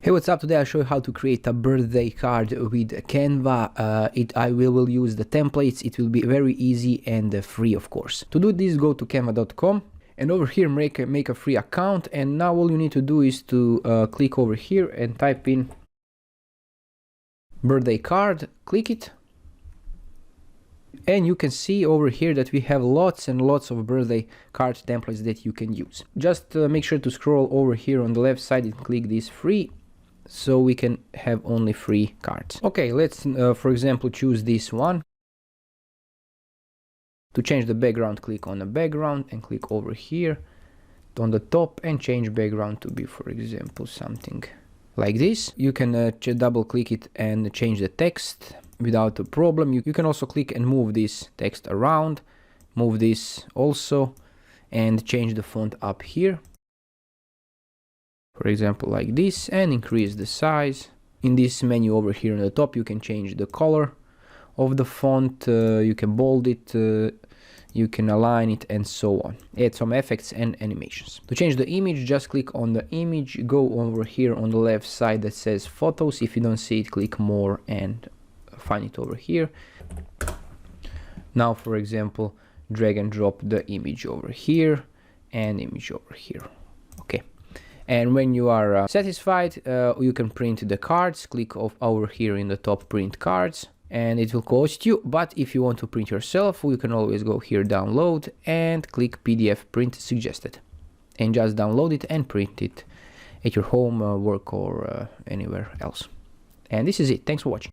Hey, what's up? Today I'll show you how to create a birthday card with Canva. I will use the templates. It will be very easy and free, of course. To do this, go to canva.com and over here make a free account. And now all you need to do is to click over here and type in birthday card. Click it. And you can see over here that we have lots and lots of birthday card templates that you can use. Just make sure to scroll over here on the left side and click this free, so we can have only free cards. Okay, let's for example choose this one. To change the background, click on the background and click over here on the top and change background to be, for example, something like this. You can double click it and change the text without a problem. You can also click and move this text around, move this also, and change the font up here, for example like this, and increase the size. In this menu over here on the top you can change the color of the font, you can bold it, you can align it, and so on. Add some effects and animations. To change the image, just click on the image, go over here on the left side that says photos. If you don't see it, click more and find it over here. Now for example drag and drop the image over here and image over here. Okay. And when you are satisfied, you can print the cards. Click over here in the top, print cards, and it will cost you. But if you want to print yourself, you can always go here, download, and click PDF print suggested. And just download it and print it at your home, work, or anywhere else. And this is it. Thanks for watching.